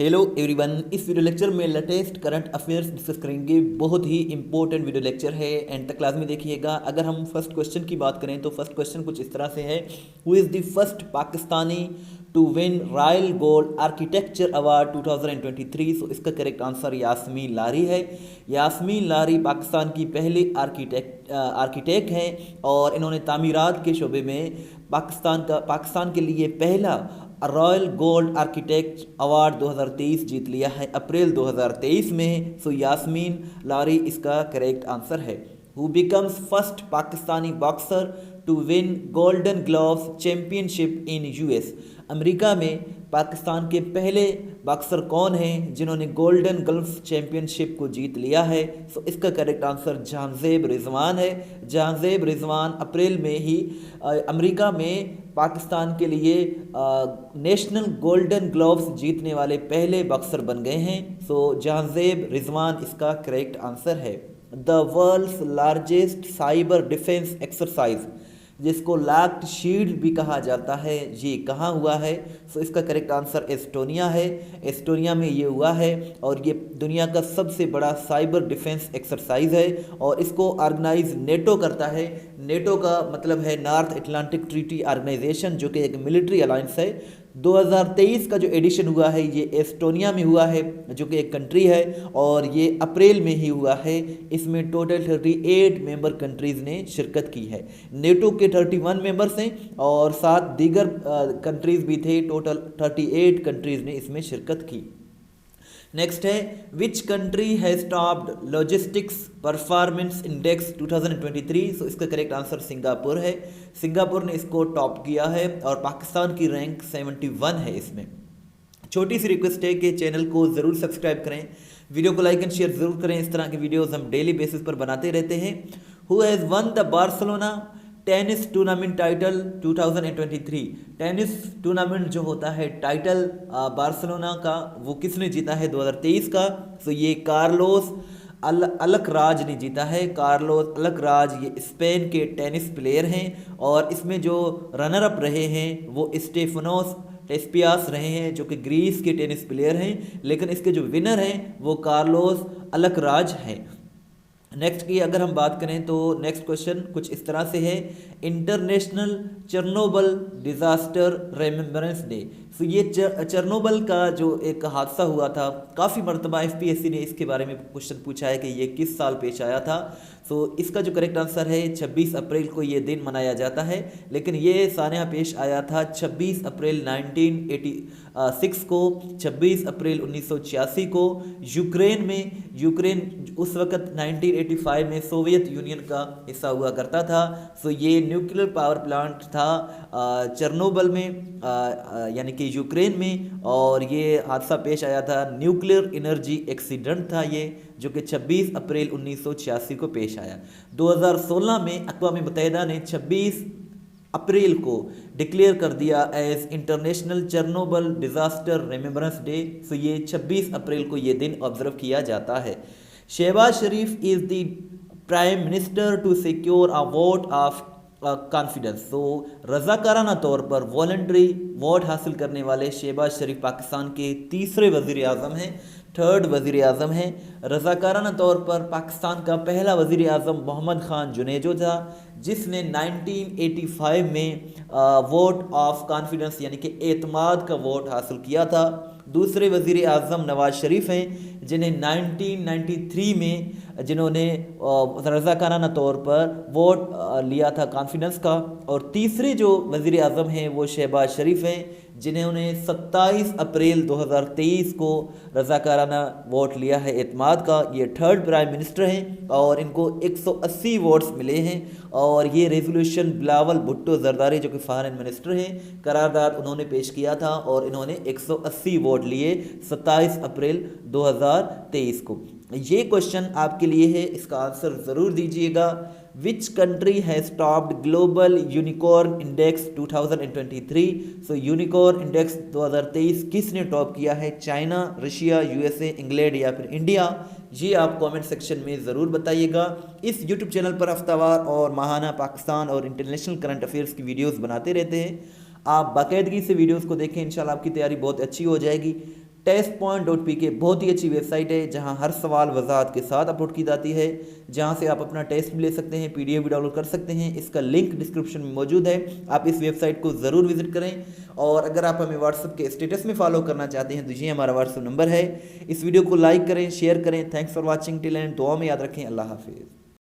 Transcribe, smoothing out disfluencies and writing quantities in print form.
Hello everyone, इस video lecture में latest current affairs discuss करेंगे। बहुत ही इंपॉर्टेंट वीडियो लेक्चर है, एंड तक क्लास में देखिएगा। अगर हम फर्स्ट क्वेश्चन की बात करें तो फर्स्ट क्वेश्चन कुछ इस तरह से है, who is the first Pakistani to win Royal Gold architecture award 2023। So इसका करेक्ट आंसर यास्मीन लारी है। यास्मीन लारी पाकिस्तान की पहली आर्किटेक्ट हैं और इन्होंने तामीरात के शोबे में पाकिस्तान के लिए पहला रॉयल गोल्ड आर्किटेक्ट अवार्ड 2023 जीत लिया है अप्रैल 2023 में। सो यास्मीन लारी इसका करेक्ट आंसर है। Who becomes first Pakistani boxer to win golden gloves championship in US. America में पाकिस्तान के पहले बॉक्सर कौन हैं जिन्होंने गोल्डन ग्लव्स चैंपियनशिप को जीत लिया है? सो इसका करेक्ट आंसर जहांजेब रिजवान है। जहांजेब रिजवान अप्रैल में ही अमेरिका में पाकिस्तान के लिए नेशनल गोल्डन ग्लव्स जीतने वाले पहले बॉक्सर बन गए हैं। सो जहांजेब रिजवान इसका करेक्ट आंसर है। The world's largest cyber defence exercise, जिसको लॉक्ड शील्ड भी कहा जाता है, ये कहाँ हुआ है? सो इसका करेक्ट आंसर एस्टोनिया है। एस्टोनिया में ये हुआ है और ये दुनिया का सबसे बड़ा साइबर डिफेंस एक्सरसाइज है और इसको ऑर्गेनाइज नेटो करता है। नेटो का मतलब है नॉर्थ अटलांटिक ट्रीटी ऑर्गेनाइजेशन, जो कि एक मिलिट्री अलायंस है। 2023 का जो एडिशन हुआ है ये एस्टोनिया में हुआ है, जो कि एक कंट्री है और ये अप्रैल में ही हुआ है। इसमें टोटल 38 मेंबर कंट्रीज़ ने शिरकत की है। नेटो के 31 मेंबर्स हैं और 7 दीगर कंट्रीज़ भी थे। टोटल 38 कंट्रीज़ ने इसमें शिरकत की। नेक्स्ट है, which country has topped logistics performance index 2023। So इसका करेक्ट आंसर सिंगापुर है। सिंगापुर ने इसको टॉप किया है और पाकिस्तान की रैंक 71 है इसमें। छोटी सी रिक्वेस्ट है कि चैनल को ज़रूर सब्सक्राइब करें, वीडियो को लाइक एंड शेयर ज़रूर करें। इस तरह के वीडियोज़ हम डेली बेसिस पर बनाते रहते हैं। Who has one the Barcelona tennis tournament title 2023। Tennis tournament जो होता है टाइटल बार्सिलोना का, वो किसने जीता है 2023 का? तो ये कार्लोस अलकराज ने जीता है। कार्लोस अलकराज ये स्पेन के टेनिस प्लेयर हैं और इसमें जो रनर अप रहे हैं वो स्टेफनोस टेस्पियास रहे हैं, जो कि ग्रीस के टेनिस प्लेयर हैं, लेकिन इसके जो विनर हैं वो कार्लोस अलकराज हैं। नेक्स्ट की अगर हम बात करें तो नेक्स्ट क्वेश्चन कुछ इस तरह से है, international Chernobyl disaster remembrance day. तो ये चेरनोबिल का जो एक हादसा हुआ था, काफ़ी मरतबा एफपीएससी ने इसके बारे में क्वेश्चन पूछा है कि ये किस साल पेश आया था। तो इसका जो करेक्ट आंसर है 26 अप्रैल को ये दिन मनाया जाता है, लेकिन ये सानिया पेश आया था 26 अप्रैल 1986 को, 26 अप्रैल 1986 को यूक्रेन में। यूक्रेन उस वक़्त 1985 में सोवियत यूनियन का हिस्सा हुआ करता था। सो ये न्यूक्लियर पावर प्लांट था चेरनोबिल में, यानी कि यूक्रेन में, और ये हादसा पेश आया था। न्यूक्लियर एनर्जी एक्सीडेंट था ये, जो कि 26 अप्रैल 1986 को पेश आया। 2016 में अक़वाम मुत्तहिदा ने 26 अप्रैल को डिक्लेयर कर दिया as international Chernobyl disaster remembrance day. So ये 26 अप्रैल को ये दिन ऑब्जर्व किया जाता है। Shahbaz Sharif is the prime minister to secure a vote of confidence. तो रज़ाकाराना तौर पर वॉलंटरी वोट हासिल करने वाले शहबाज शरीफ पाकिस्तान के तीसरे वज़ीर आज़म हैं, थर्ड वज़ीर आज़म हैं। रज़ाकाराना तौर पर पाकिस्तान का पहला वज़ीर आज़म मोहम्मद ख़ान जुनेजो था, जिसने 1985 में वोट ऑफ कॉन्फिडेंस यानी कि एतमाद का वोट हासिल किया था। दूसरे वज़ीर आज़म नवाज़ शरीफ हैं, जिन्हें 1993 में जिन्होंने रज़ाकाराना तौर पर वोट लिया था कॉन्फिडेंस का। और तीसरे जो वज़ीर आज़म हैं वो शहबाज शरीफ हैं, जिन्होंने 27 अप्रैल 2023 को रज़ाकाराना वोट लिया है एतमाद का। ये थर्ड प्राइम मिनिस्टर हैं और इनको 180 वोट्स मिले हैं। और ये रेजोल्यूशन बिलावल भुट्टो जरदारी, जो कि फॉरेन मिनिस्टर हैं, करारदाद उन्होंने पेश किया था और इन्होंने 180 वोट लिए 27 अप्रैल 2023 को। ये क्वेश्चन आपके लिए है, इसका आंसर ज़रूर दीजिएगा। Which country has topped global unicorn index 2023। So unicorn index 2023 किसने टॉप किया है? चाइना, रशिया, यूएसए, इंग्लैंड या फिर इंडिया? ये आप कमेंट सेक्शन में ज़रूर बताइएगा। इस यूट्यूब चैनल पर हफ्तावार और माहाना पाकिस्तान और इंटरनेशनल करंट अफेयर्स की वीडियोज़ बनाते रहते हैं। आप बाकायदगी से वीडियोज़ को देखें, इंशाल्लाह आपकी तैयारी बहुत अच्छी हो जाएगी। test.pk बहुत ही अच्छी वेबसाइट है जहां हर सवाल वजाहत के साथ अपलोड की जाती है, जहां से आप अपना टेस्ट भी ले सकते हैं, पीडीएफ भी डाउनलोड कर सकते हैं। इसका लिंक डिस्क्रिप्शन में मौजूद है, आप इस वेबसाइट को ज़रूर विजिट करें। और अगर आप हमें व्हाट्सएप के स्टेटस में फॉलो करना चाहते हैं तो ये हमारा व्हाट्सएप नंबर है। इस वीडियो को लाइक करें, शेयर करें। Thanks for watching till and, दुआ में याद रखें। अल्लाह हाफिज़।